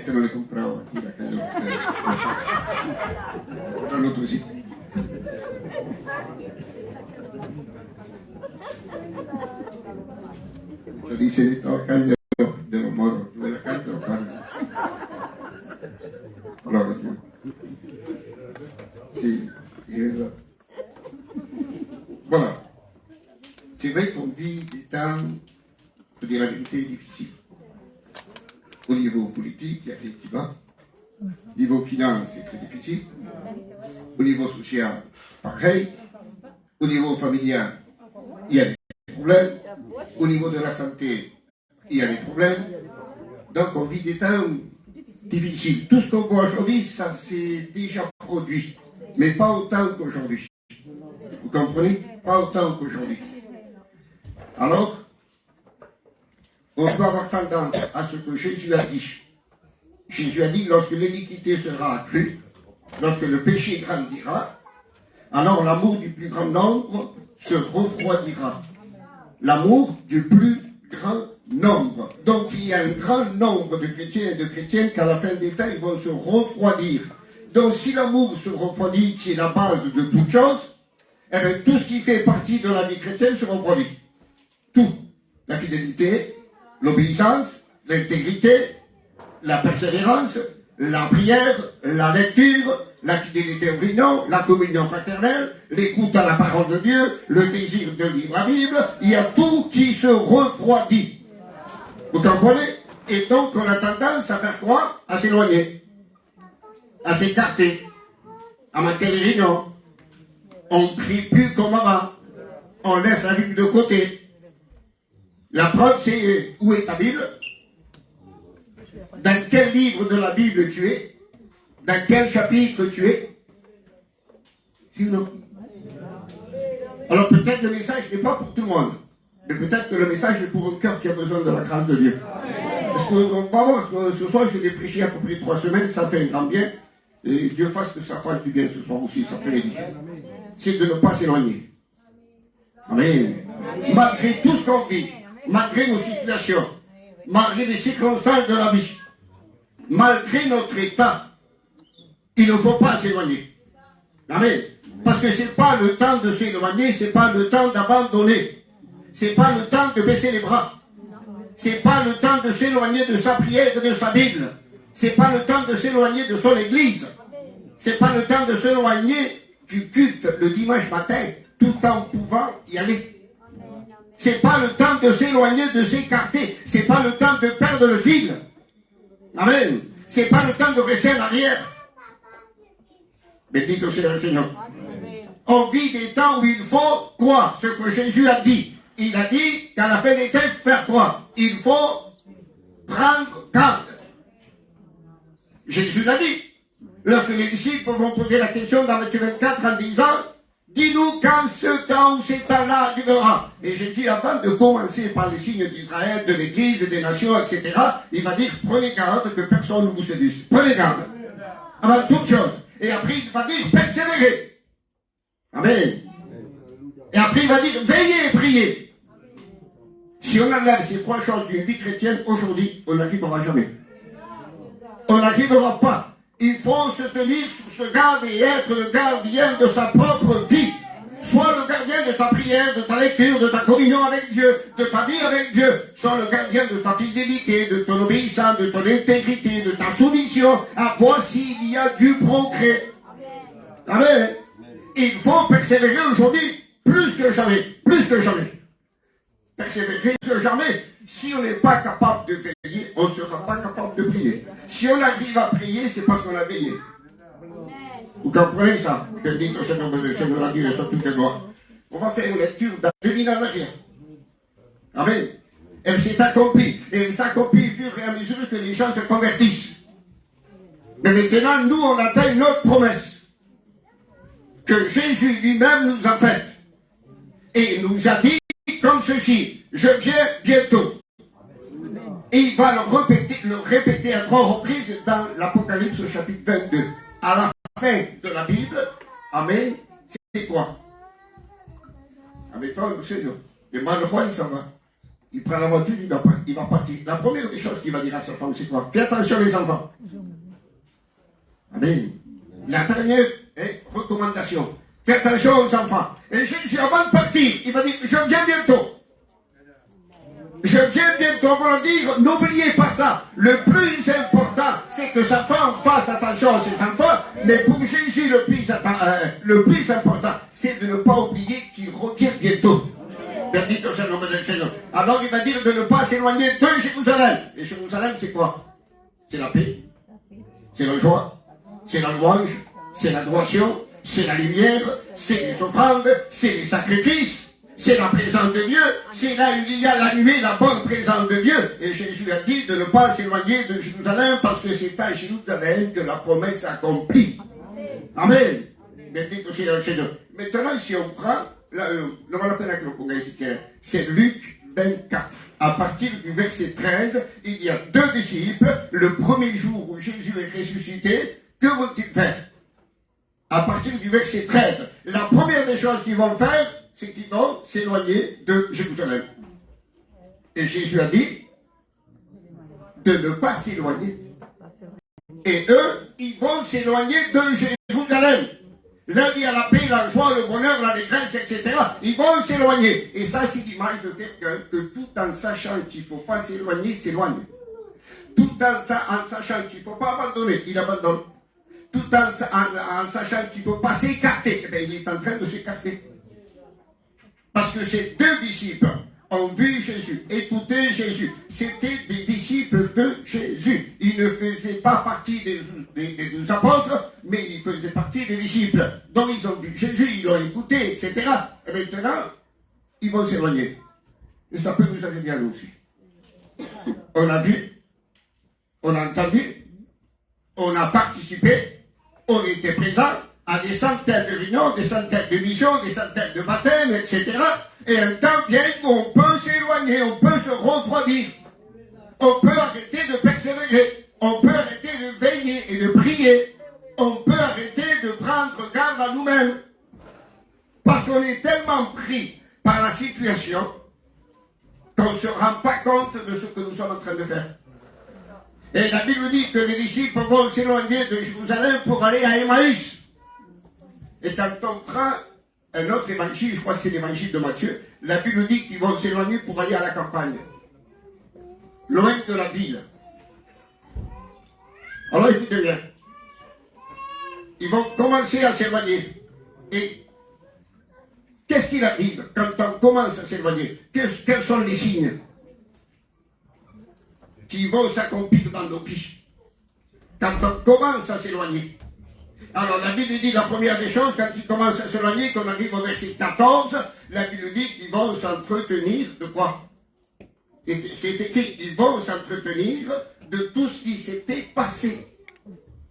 te lo he comprado aquí, la calle. Otro en otro sitio. Yo dice, estaba calle de los moros, de la calle de los padres. Gloria a Dios. Sí, c'est vrai. Voilà. C'est vrai qu'on vit des temps, pour dire la vérité, difficiles. Au niveau politique, il y a effectivement. Au niveau finance, c'est très difficile. Au niveau social, pareil. Au niveau familial, il y a des problèmes. Au niveau de la santé, il y a des problèmes. Donc on vit des temps difficiles. Tout ce qu'on voit aujourd'hui, ça s'est déjà produit. Mais pas autant qu'aujourd'hui. Vous comprenez? Pas autant qu'aujourd'hui. Alors, on doit avoir tendance à ce que Jésus a dit. Jésus a dit, lorsque l'iniquité sera accrue, lorsque le péché grandira, alors l'amour du plus grand nombre se refroidira. L'amour du plus grand nombre. Donc il y a un grand nombre de chrétiens et de chrétiennes qu'à la fin des temps, ils vont se refroidir. Donc si l'amour se refroidit, qui est la base de toute chose, eh bien, tout ce qui fait partie de la vie chrétienne se refroidit. Tout. La fidélité, l'obéissance, l'intégrité, la persévérance, la prière, la lecture, la fidélité au réunion, la communion fraternelle, l'écoute à la parole de Dieu, le désir de lire la Bible, il y a tout qui se refroidit. Vous comprenez? Et donc on a tendance à faire quoi? À s'éloigner, à s'écarter, à manquer les réunions. On ne prie plus comme avant. On laisse la Bible de côté. La preuve, c'est où est ta Bible? Dans quel livre de la Bible tu es? Dans quel chapitre tu es? Si ou non? Alors peut-être le message n'est pas pour tout le monde. Mais peut-être que le message est pour un cœur qui a besoin de la grâce de Dieu. Parce qu'on va voir, ce soir, je l'ai prêché à peu près 3 semaines, ça fait un grand bien. Et Dieu fasse que ça fasse du bien ce soir aussi, ça peut l'aider. C'est de ne pas s'éloigner. Amen. Malgré tout ce qu'on vit, malgré nos situations, malgré les circonstances de la vie, malgré notre état, il ne faut pas s'éloigner. Amen. Parce que ce n'est pas le temps de s'éloigner, ce n'est pas le temps d'abandonner. Ce n'est pas le temps de baisser les bras. Ce n'est pas le temps de s'éloigner de sa prière et de sa Bible. Ce n'est pas le temps de s'éloigner de son église. Ce n'est pas le temps de s'éloigner du culte le dimanche matin, tout en pouvant y aller. Ce n'est pas le temps de s'éloigner, de s'écarter. Ce n'est pas le temps de perdre le fil. Amen. Ce n'est pas le temps de rester en arrière. Béni soit le Seigneur. On vit des temps où il faut quoi? Ce que Jésus a dit. Il a dit qu'à la fin des temps, faire quoi? Il faut prendre garde. Jésus l'a dit. Lorsque les disciples vont poser la question dans Matthieu 24 en disant, dis-nous quand ce temps ou ces temps-là arrivera. Et Jésus, avant de commencer par les signes d'Israël, de l'Église, des nations, etc., il va dire, prenez garde que personne ne vous séduise. Prenez garde. Avant toute chose. Et après, il va dire, persévérez. Amen. Et après, il va dire, veillez et priez. Si on enlève ces 3 choses d'une vie chrétienne aujourd'hui, on n'arrivera jamais. On n'arrivera pas. Il faut se tenir sur ce garde et être le gardien de sa propre vie. Sois le gardien de ta prière, de ta lecture, de ta communion avec Dieu, de ta vie avec Dieu. Sois le gardien de ta fidélité, de ton obéissance, de ton intégrité, de ta soumission. À voir s'il y a du progrès. Amen. Il faut persévérer aujourd'hui plus que jamais. Plus que jamais. Persévérer plus que jamais. Si on n'est pas capable de veiller, on ne sera pas capable de prier. Si on arrive à prier, c'est parce qu'on a veillé. Vous comprenez ça? Béni soit le nom du Seigneur, la Dieu soit toutes les gloires. On va faire une lecture dans 2000 ans arrière. Amen. Elle s'est accomplie. Et elle s'accomplit au fur et à mesure que les gens se convertissent. Mais maintenant, nous, on atteint notre promesse. Que Jésus lui-même nous a faite. Et il nous a dit comme ceci, je viens bientôt. Et il va le répéter à 3 reprises dans l'Apocalypse au chapitre 22. À la fin de la Bible, amen, c'est quoi? Avec toi, le Seigneur. Le mal roi, il s'en va. il prend la voiture, il va partir. La première des choses qu'il va dire à sa femme, c'est quoi? Fais attention les enfants. Amen. La dernière recommandation. Fais attention aux enfants. Et Jésus, avant de partir, il va dire, je viens bientôt. Je viens bientôt pour leur dire, n'oubliez pas ça. Le plus important, c'est que sa femme fasse attention à ses enfants. Mais pour Jésus, le plus important, c'est de ne pas oublier qu'il revient bientôt. Bendito sea el nombre del Seigneur. Alors il va dire de ne pas s'éloigner de Jérusalem. Et Jérusalem, c'est quoi? C'est la paix, c'est la joie, c'est la louange, c'est l'adoration, c'est la lumière, c'est les offrandes, c'est les sacrifices. C'est la présence de Dieu. C'est là où il y a la nuée, la bonne présence de Dieu. Et Jésus a dit de ne pas s'éloigner de Jérusalem parce que c'est à Jérusalem que la promesse s'accomplit. Amen. Bendito sea el Seigneur. Maintenant, si on prend, c'est Luc 24. À partir du verset 13, il y a deux disciples. Le premier jour où Jésus est ressuscité, que vont-ils faire? À partir du verset 13, la première des choses qu'ils vont faire, c'est qu'ils vont s'éloigner de Jérusalem. Et Jésus a dit de ne pas s'éloigner. Et eux, ils vont s'éloigner de Jérusalem. Là, il y a la paix, la joie, le bonheur, la détresse, etc. Ils vont s'éloigner. Et ça, c'est l'image de quelqu'un que tout en sachant qu'il ne faut pas s'éloigner, s'éloigne. Tout en sachant qu'il ne faut pas abandonner, il abandonne. Tout en sachant qu'il ne faut pas s'écarter, eh bien, il est en train de s'écarter. Parce que ces deux disciples ont vu Jésus, écouté Jésus. C'était des disciples de Jésus. Ils ne faisaient pas partie des 12 apôtres, mais ils faisaient partie des disciples. Donc ils ont vu Jésus, ils l'ont écouté, etc. Et maintenant, ils vont s'éloigner. Et ça peut nous arriver à nous aussi. On a vu, on a entendu, on a participé, on était présent à des centaines de réunions, des centaines de missions, des centaines de baptêmes, etc. Et un temps vient où on peut s'éloigner, on peut se refroidir. On peut arrêter de persévérer. On peut arrêter de veiller et de prier. On peut arrêter de prendre garde à nous-mêmes. Parce qu'on est tellement pris par la situation qu'on ne se rend pas compte de ce que nous sommes en train de faire. Et la Bible dit que les disciples vont s'éloigner de Jérusalem pour aller à Emmaüs. Et quand on prend un autre évangile, je crois que c'est l'évangile de Matthieu, la Bible dit qu'ils vont s'éloigner pour aller à la campagne, loin de la ville. Alors écoutez bien, ils vont commencer à s'éloigner. Et qu'est-ce qu'il arrive quand on commence à s'éloigner? Quels sont les signes qui vont s'accomplir dans nos vies quand on commence à s'éloigner? Alors la Bible dit la première des choses, quand ils commencent à s'éloigner, qu'on arrive au verset 14, la Bible dit qu'ils vont s'entretenir de quoi? C'est écrit, ils vont s'entretenir de tout ce qui s'était passé.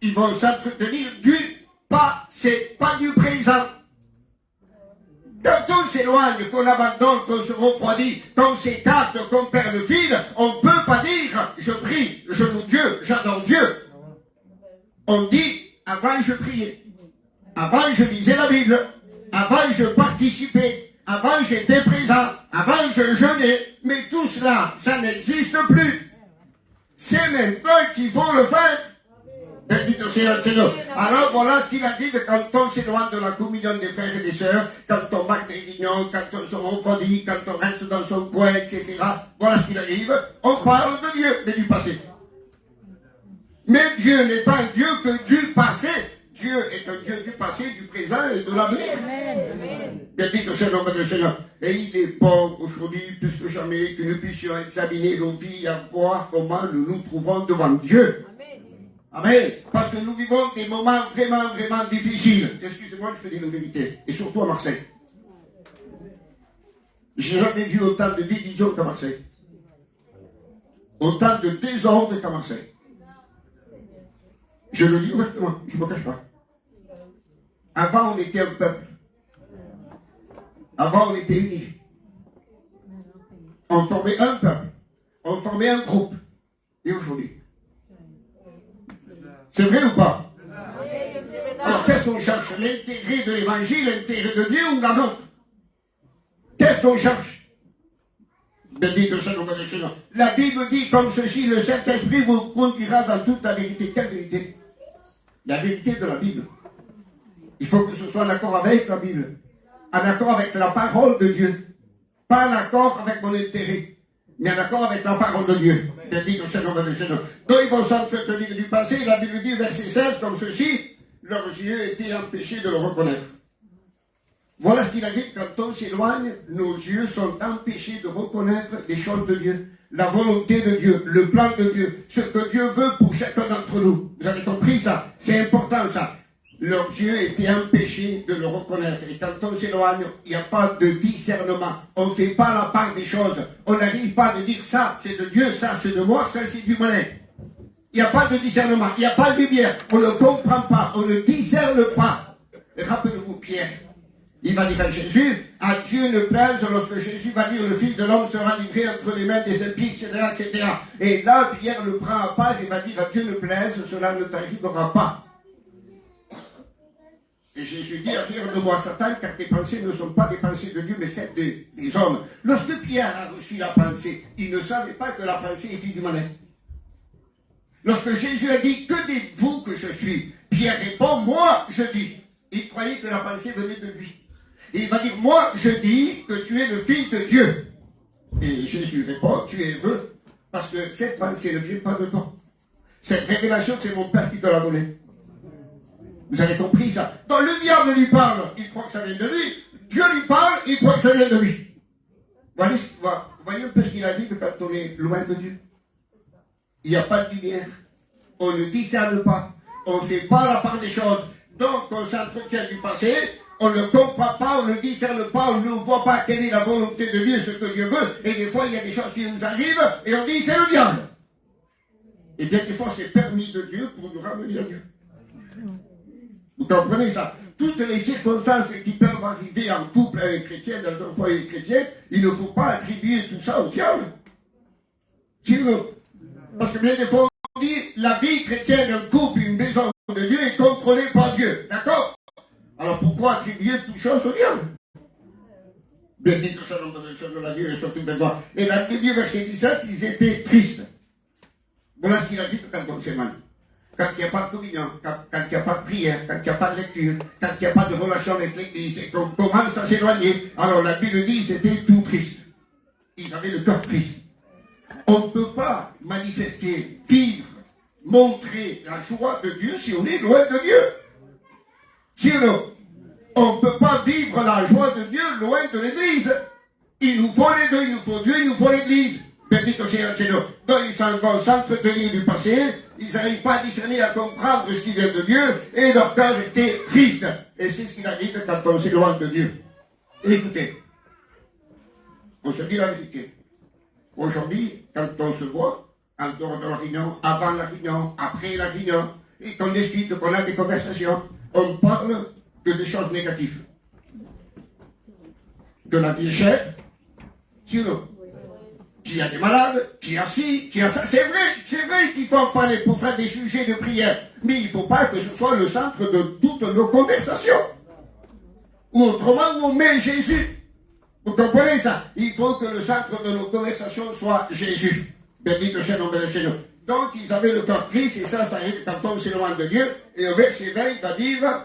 Ils vont s'entretenir du passé, pas du présent. Quand on s'éloigne, qu'on abandonne, qu'on se refroidit, qu'on s'écarte, qu'on perd le fil, on ne peut pas dire, je prie, je loue Dieu, j'adore Dieu. On dit, avant je priais, avant je lisais la Bible, avant je participais, avant j'étais présent, avant je jeûnais, mais tout cela, ça n'existe plus. C'est maintenant qu'il faut le faire. Bendito sea el Seigneur. Alors voilà ce qu'il arrive quand on s'éloigne de la communion des frères et des sœurs, quand on marque des réunions, quand on se refroidit, quand on reste dans son coin, etc. Voilà ce qu'il arrive. On parle de Dieu, mais du passé. Mais Dieu n'est pas un Dieu que du passé. Dieu est un Dieu du passé, du présent et de l'avenir. Bendito sea el nombre del Seigneur. Et il est bon aujourd'hui, plus que jamais, que nous puissions examiner nos vies et voir comment nous nous trouvons devant Dieu. Amen. Parce que nous vivons des moments vraiment, vraiment difficiles. Excusez-moi, je te dis la vérité. Et surtout à Marseille. Je n'ai jamais vu autant de divisions qu'à Marseille. Autant de désordre qu'à Marseille. Je le dis ouvertement, je ne me cache pas. Avant, on était un peuple. Avant, on était unis. On formait un peuple. On formait un groupe. Et aujourd'hui? C'est vrai ou pas? Alors qu'est-ce qu'on cherche? L'intérêt de l'évangile, l'intérêt de Dieu ou la nôtre? Qu'est-ce qu'on cherche? Bendito soit le nom de Seigneur. La Bible dit comme ceci, le Saint-Esprit vous conduira dans toute la vérité. Quelle vérité? La vérité de la Bible. Il faut que ce soit en accord avec la Bible. En accord avec la parole de Dieu. Pas en accord avec mon intérêt, mais en accord avec la parole de Dieu. Bendito soit le nom de Seigneur. Donc ils vont s'entretenir du passé. La Bible dit, verset 16, comme ceci, leurs yeux étaient empêchés de le reconnaître. Voilà ce qu'il a dit, quand on s'éloigne, nos yeux sont empêchés de reconnaître les choses de Dieu, la volonté de Dieu, le plan de Dieu, ce que Dieu veut pour chacun d'entre nous. Vous avez compris ça? C'est important ça. Leurs yeux étaient empêchés de le reconnaître. Et quand on s'éloigne, il n'y a pas de discernement. On ne fait pas la part des choses. On n'arrive pas à dire ça, c'est de Dieu, ça c'est de moi, ça c'est du malin. Il n'y a pas de discernement, il n'y a pas de lumière. On ne comprend pas, on ne discerne pas. Et rappelez-vous Pierre. Il va dire à Jésus, à Dieu ne plaise lorsque Jésus va dire le Fils de l'homme sera livré entre les mains des impies, etc., etc. Et là, Pierre le prend à part et va dire à Dieu ne plaise, cela ne t'arrivera pas. Et Jésus dit, arrière de moi Satan, car tes pensées ne sont pas des pensées de Dieu, mais celles des hommes. Lorsque Pierre a reçu la pensée, il ne savait pas que la pensée était du malin. Lorsque Jésus a dit, que dites-vous que je suis? Pierre répond, moi je dis. Il croyait que la pensée venait de lui. Et il va dire, moi je dis que tu es le Fils de Dieu. Et Jésus répond, tu es heureux, parce que cette pensée ne vient pas de toi. Cette révélation, c'est mon Père qui te l'a donnée. Vous avez compris ça? Donc le diable lui parle, il croit que ça vient de lui. Dieu lui parle, il croit que ça vient de lui. Voyez un peu ce qu'il a dit que quand on est loin de Dieu. Il n'y a pas de lumière. On ne discerne pas. On ne fait pas la part des choses. Donc on s'entretient du passé. On ne comprend pas, on ne discerne pas, on ne voit pas quelle est la volonté de Dieu, ce que Dieu veut. Et des fois, il y a des choses qui nous arrivent et on dit c'est le diable. Et bien des fois, c'est permis de Dieu pour nous ramener à Dieu. Vous comprenez ça? Toutes les circonstances qui peuvent arriver en couple avec chrétien, dans un foyer chrétien, il ne faut pas attribuer tout ça au diable. Parce que bien des fois, on dit la vie chrétienne, un couple, une maison de Dieu est contrôlée par Dieu. D'accord? Alors pourquoi attribuer toute chose au diable? Béni que soit le nom de la Dieu et surtout de gloire. Et dans le Dieu, verset 17, ils étaient tristes. Voilà ce qu'il a dit quand on s'est mal. Quand il n'y a pas de communion, quand il n'y a pas de prière, quand il n'y a pas de lecture, quand il n'y a pas de relation avec l'Église, et qu'on commence à s'éloigner, alors la Bible dit qu'ils étaient tout tristes. Ils avaient le cœur triste. On ne peut pas manifester, vivre, montrer la joie de Dieu si on est loin de Dieu. Si ou non? On ne peut pas vivre la joie de Dieu loin de l'Église. Il nous faut les deux, il nous faut Dieu, il nous faut l'Église. Bendito sea el Seigneur. Donc ils s'en vont s'entretenir du passé, ils n'arrivent pas à discerner, à comprendre ce qui vient de Dieu, et leur cœur était triste. Et c'est ce qu'il arrive quand on s'éloigne de Dieu. Écoutez, on se dit la vérité. Aujourd'hui, quand on se voit, en dehors de la réunion, avant la réunion, après la réunion, et qu'on discute, qu'on a des conversations, on parle que des choses négatives. De la vie chère, sinon, qu'il y a des malades, qu'il y a ci, qu'il y a ça. C'est vrai qu'il faut en parler pour faire des sujets de prière. Mais il ne faut pas que ce soit le centre de toutes nos conversations. Ou autrement, où on met Jésus. Vous comprenez ça? Il faut que le centre de nos conversations soit Jésus. Béni soit le nom de Seigneur. Donc, ils avaient le cœur triste, et ça arrive quand on s'éloigne de Dieu. Et au verset 20, il va dire,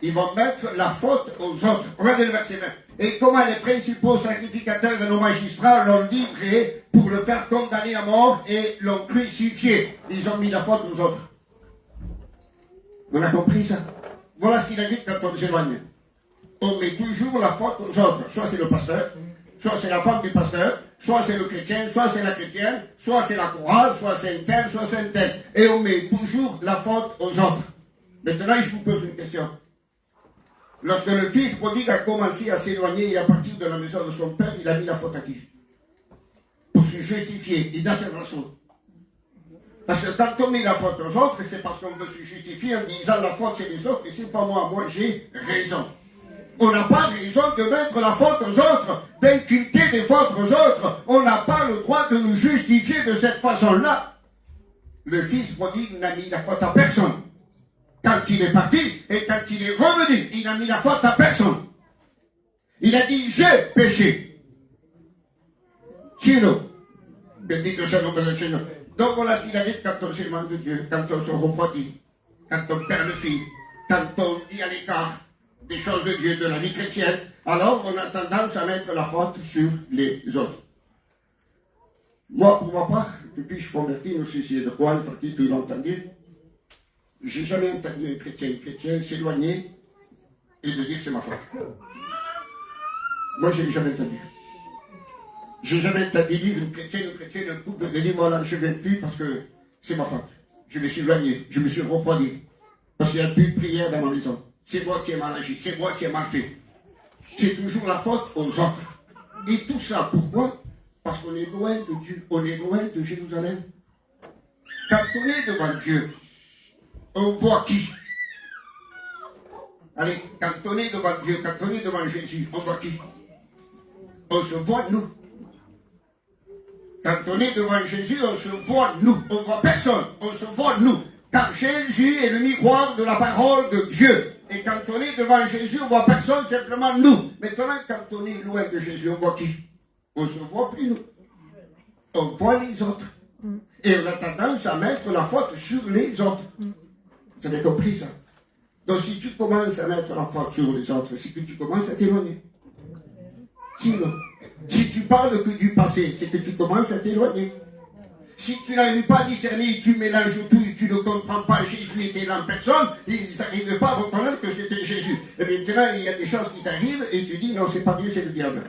ils vont mettre la faute aux autres. Regardez le verset 20. Et comment les principaux sacrificateurs et nos magistrats l'ont livré pour le faire condamner à mort et l'ont crucifié. Ils ont mis la faute aux autres. On a compris ça? Voilà ce qu'il a dit quand on s'éloigne. On met toujours la faute aux autres. Soit c'est le pasteur, soit c'est la femme du pasteur, soit c'est le chrétien, soit c'est la chrétienne, soit c'est la chorale, soit c'est un tel, soit c'est un tel. Et on met toujours la faute aux autres. Maintenant, je vous pose une question. Lorsque le fils prodigue a commencé à s'éloigner et à partir de la maison de son père, il a mis la faute à qui? Pour se justifier, et dans cette façon. Parce que quand on met la faute aux autres, c'est parce qu'on veut se justifier en disant la faute c'est les autres et c'est pas moi, moi j'ai raison. On n'a pas raison de mettre la faute aux autres, d'inculquer des fautes aux autres. On n'a pas le droit de nous justifier de cette façon-là. Le fils prodigue n'a mis la faute à personne. Quand il est parti et quand il est revenu, il n'a mis la faute à personne. Il a dit, j'ai péché. Sinon, bendito sea el nombre del Seigneur. Donc voilà ce qu'il arrive quand on s'éloigne de Dieu, quand on se refroidit, quand on perd le fil, quand on dit à l'écart des choses de Dieu, de la vie chrétienne, alors on a tendance à mettre la faute sur les autres. Moi, pour ma part, depuis que je suis converti, nous sommes de Juan, parti tout l'entendu, j'ai jamais entendu un chrétien s'éloigner et de dire c'est ma faute. Moi, je l'ai jamais entendu. Je n'ai jamais entendu dire une chrétienne, un couple, de dire voilà, je ne viens plus parce que c'est ma faute. Je me suis éloigné, je me suis refroidi. Parce qu'il n'y a plus de prière dans ma maison. C'est moi qui ai mal agi, c'est moi qui ai mal fait. C'est toujours la faute aux autres. Et tout ça, pourquoi? Parce qu'on est loin de Dieu, on est loin de Jérusalem. Quand on est devant Dieu, on voit qui? Allez, quand on est devant Dieu, quand on est devant Jésus, on voit qui? On se voit nous. Quand on est devant Jésus, on se voit nous. On ne voit personne, on se voit nous. Car Jésus est le miroir de la parole de Dieu. Et quand on est devant Jésus, on ne voit personne, simplement nous. Maintenant, quand on est loin de Jésus, on voit qui? On ne se voit plus nous. On voit les autres. Et on a tendance à mettre la faute sur les autres. Vous avez compris ça? Donc si tu commences à mettre la faute sur les autres, c'est que tu commences à t'éloigner. Sinon, si tu parles que du passé, c'est que tu commences à t'éloigner. Si tu n'arrives pas à discerner, tu mélanges tout, tu ne comprends pas, Jésus était là en personne, ils n'arrivaient pas à reconnaître que c'était Jésus. Et maintenant, il y a des choses qui t'arrivent et tu dis non, c'est pas Dieu, c'est le diable.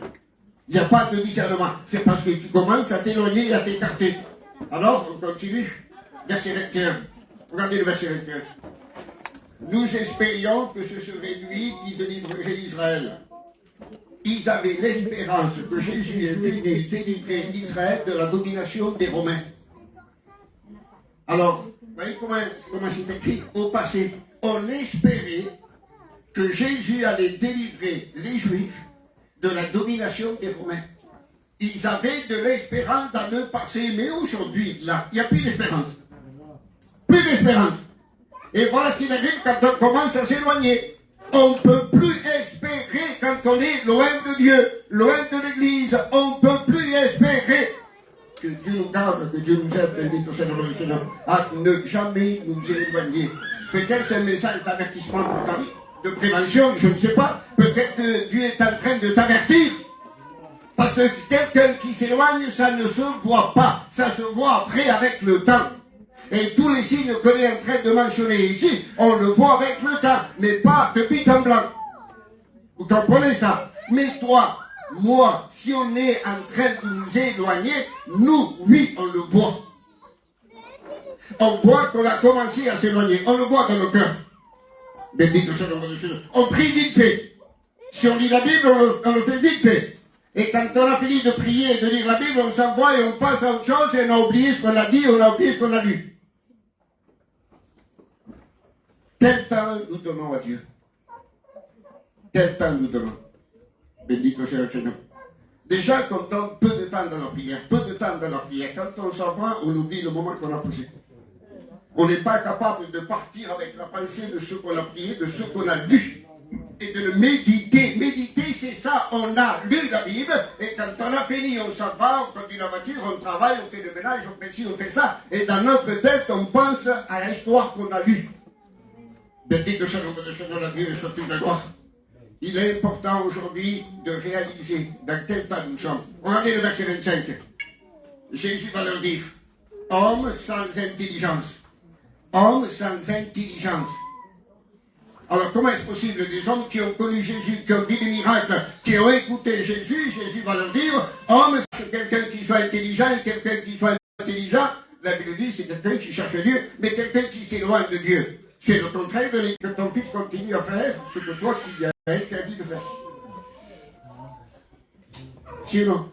Il n'y a pas de discernement. C'est parce que tu commences à t'éloigner et à t'écarter. Alors, on continue. Verset 21. Regardez le verset 21. Nous espérions que ce serait lui qui délivrerait Israël. Ils avaient l'espérance que Jésus est venu délivrer Israël de la domination des Romains. Alors, vous voyez comment c'est écrit au passé? On espérait que Jésus allait délivrer les Juifs de la domination des Romains. Ils avaient de l'espérance dans le passé, mais aujourd'hui, là, il n'y a plus d'espérance. Plus d'espérance. Et voilà ce qu'il arrive quand on commence à s'éloigner. On ne peut plus espérer quand on est loin de Dieu, loin de l'Église. On ne peut plus espérer. Que Dieu nous garde, que Dieu nous aide, bénito soit le nom du Seigneur, à ne jamais nous éloigner. Peut-être c'est un message d'avertissement pour ta vie, de prévention, je ne sais pas. Peut-être que Dieu est en train de t'avertir. Parce que quelqu'un qui s'éloigne, ça ne se voit pas. Ça se voit après avec le temps. Et tous les signes qu'on est en train de mentionner ici, on le voit avec le temps, mais pas de but en blanc. Vous comprenez ça? Mais toi, moi, si on est en train de nous éloigner, nous, oui, on le voit. On voit qu'on a commencé à s'éloigner. On le voit dans le cœur. Bénito soit le nom de Dieu. On prie vite fait. Si on lit la Bible, on le fait vite fait. Et quand on a fini de prier et de lire la Bible, on s'envoie et on passe à autre chose et on a oublié ce qu'on a dit, on a oublié ce qu'on a lu. Quel temps nous donnons à Dieu? Quel temps nous donnons? Bénito soit le Seigneur. Déjà qu'on donne peu de temps dans la prière, peu de temps dans la prière. Quand on s'en va, on oublie le moment qu'on a passé. On n'est pas capable de partir avec la pensée de ce qu'on a prié, de ce qu'on a lu. Et de le méditer. Méditer, c'est ça. On a lu la Bible, et quand on a fini, on s'en va, on conduit la voiture, on travaille, on fait le ménage, on fait ci, on fait ça. Et dans notre tête, on pense à l'histoire qu'on a lue. Bénito soit le nom de Seigneur, la Dieu et soit toute la gloire. Il est important aujourd'hui de réaliser dans quel temps nous sommes. Regardez le verset 25. Jésus va leur dire, homme sans intelligence. Homme sans intelligence. Alors comment est-ce possible? Des hommes qui ont connu Jésus, qui ont vu des miracles, qui ont écouté Jésus, Jésus va leur dire, homme, quelqu'un qui soit intelligent et quelqu'un qui soit intelligent, la Bible dit c'est quelqu'un qui cherche Dieu, mais quelqu'un qui s'éloigne de Dieu. C'est le contraire de que ton fils continue à faire ce que toi tu lui as interdit de faire. Sinon,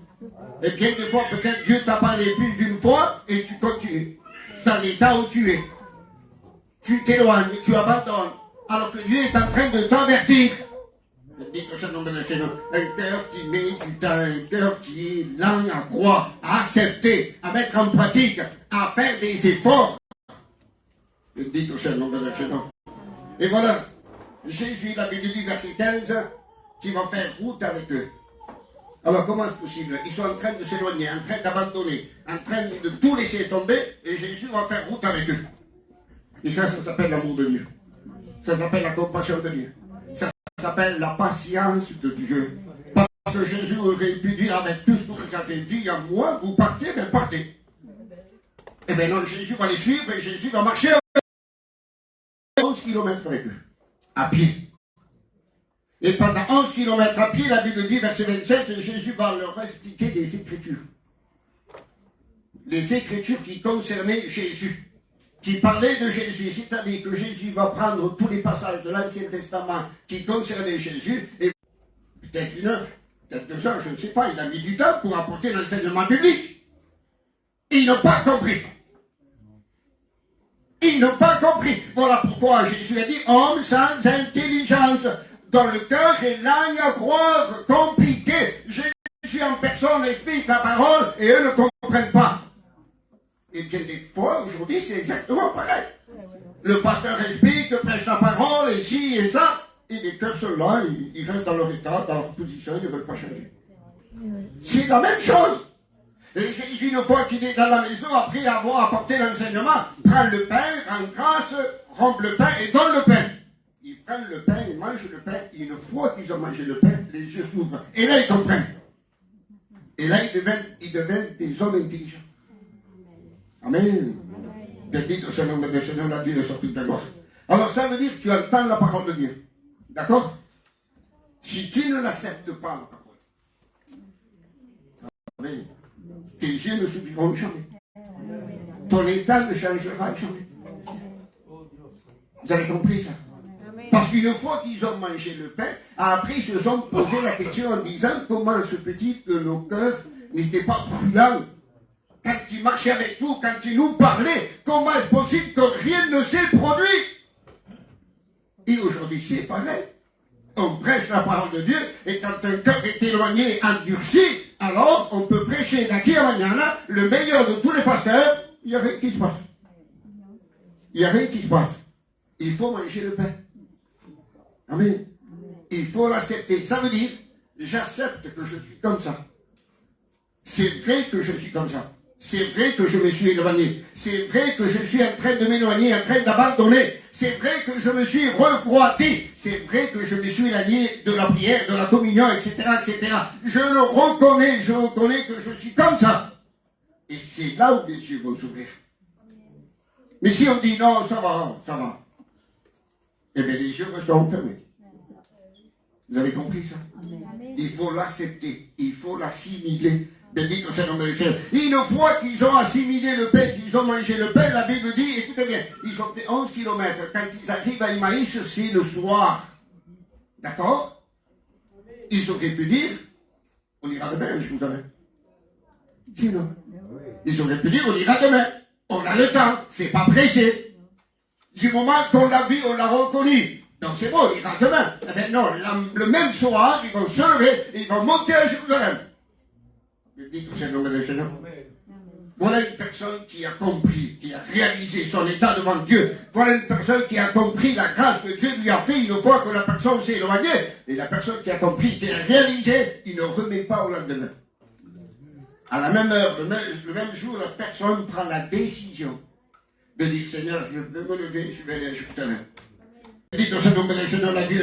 et bien des fois peut-être Dieu t'a parlé plus d'une fois et tu continues dans l'état où tu es. Tu t'éloignes, tu abandonnes. Alors que Dieu est en train de t'avertir. Dites au nom de le Seigneur, un cœur qui met du temps, un cœur qui est lent à croire, à accepter, à mettre en pratique, à faire des efforts. Dites au nom de le Seigneur. Et voilà, Jésus, il avait dit verset 15, qui va faire route avec eux. Alors comment est-ce possible? Ils sont en train de s'éloigner, en train d'abandonner, en train de tout laisser tomber, et Jésus va faire route avec eux. Et ça s'appelle l'amour de Dieu. Ça s'appelle la compassion de Dieu. Ça s'appelle la patience de Dieu. Parce que Jésus aurait pu dire avec tout ce que vous avez dit à moi, vous partez, ben partez. Eh bien non, Jésus va les suivre et Jésus va marcher 11 km avec eux, à pied. Et pendant 11 km à pied, la Bible dit, verset 27, Jésus va leur expliquer les Écritures. Les Écritures qui concernaient Jésus, qui parlaient de Jésus. C'est-à-dire que Jésus va prendre tous les passages de l'Ancien Testament qui concernaient Jésus, et peut-être 1 heure, peut-être 2 heures, je ne sais pas, il a mis du temps pour apporter l'enseignement biblique. Ils n'ont pas compris. Ils n'ont pas compris. Voilà pourquoi Jésus a dit, homme sans intelligence, dont le cœur est langue à croire, compliqué. Jésus en personne explique la parole et eux ne comprennent pas. Et bien des fois, aujourd'hui, c'est exactement pareil. Le pasteur explique, prêche la parole, et ci et ça, et les cœurs sont là, ils restent dans leur état, dans leur position, ils ne veulent pas changer. C'est la même chose. Et Jésus, une fois qu'il est dans la maison, après avoir apporté l'enseignement, prend le pain, rend grâce, rompt le pain et donne le pain. Ils prennent le pain, ils mangent le pain, et une fois qu'ils ont mangé le pain, les yeux s'ouvrent. Et là, ils comprennent. Et là, ils deviennent des hommes intelligents. Amen. Bendito sea el nombre del Señor, la Dieu sur toute la gloire. Alors, ça veut dire que tu entends la parole de Dieu. D'accord? Si tu ne l'acceptes pas, la parole, amen, tes yeux ne s'ouvriront jamais. Ton état ne changera jamais. Vous avez compris ça? Parce qu'une fois qu'ils ont mangé le pain, après ils se sont posé la question en disant comment se fait-il que nos cœurs n'étaient pas brûlants quand ils marchaient avec nous, quand ils nous parlaient, comment est-ce possible que rien ne s'est produit? Et aujourd'hui c'est pareil. On prêche la parole de Dieu et quand un cœur est éloigné, endurci, alors on peut prêcher d'aqui à mañana le meilleur de tous les pasteurs, il n'y a rien qui se passe. Il n'y a rien qui se passe. Il faut manger le pain. Amen. Il faut l'accepter. Ça veut dire, j'accepte que je suis comme ça. C'est vrai que je suis comme ça. C'est vrai que je me suis éloigné. C'est vrai que je suis en train de m'éloigner, en train d'abandonner. C'est vrai que je me suis refroidi. C'est vrai que je me suis éloigné de la prière, de la communion, etc., etc. Je le reconnais que je suis comme ça. Et c'est là où les yeux vont s'ouvrir. Mais si on dit non, ça va. Eh bien, les yeux resteront fermés. Vous avez compris ça? Il faut l'accepter. Il faut l'assimiler. Bendito sea le nom de Dieu. Une fois qu'ils ont assimilé le pain, qu'ils ont mangé le pain, la Bible dit, écoutez bien, ils ont fait 11 km. Quand ils arrivent à Emmaüs, c'est le soir. D'accord? Ils auraient pu dire, on ira demain, je vous amène. Sinon, ils auraient pu dire, on ira demain. On a le temps, c'est pas pressé. Du moment qu'on l'a vu, on l'a reconnu. Donc c'est bon, il ira demain. Eh bien non, le même soir, ils vont se lever, ils vont monter à Jérusalem. Dites c'est le nom de Seigneur. Voilà une personne qui a compris, qui a réalisé son état devant Dieu. Voilà une personne qui a compris la grâce que Dieu lui a fait une fois que la personne s'est éloignée. Et la personne qui a compris, qui a réalisé, il ne remet pas au lendemain. À la même heure, le même jour, la personne prend la décision de dire, Seigneur, je veux me lever, je vais aller à Jérusalem. Dites au Seigneur, la Dieu.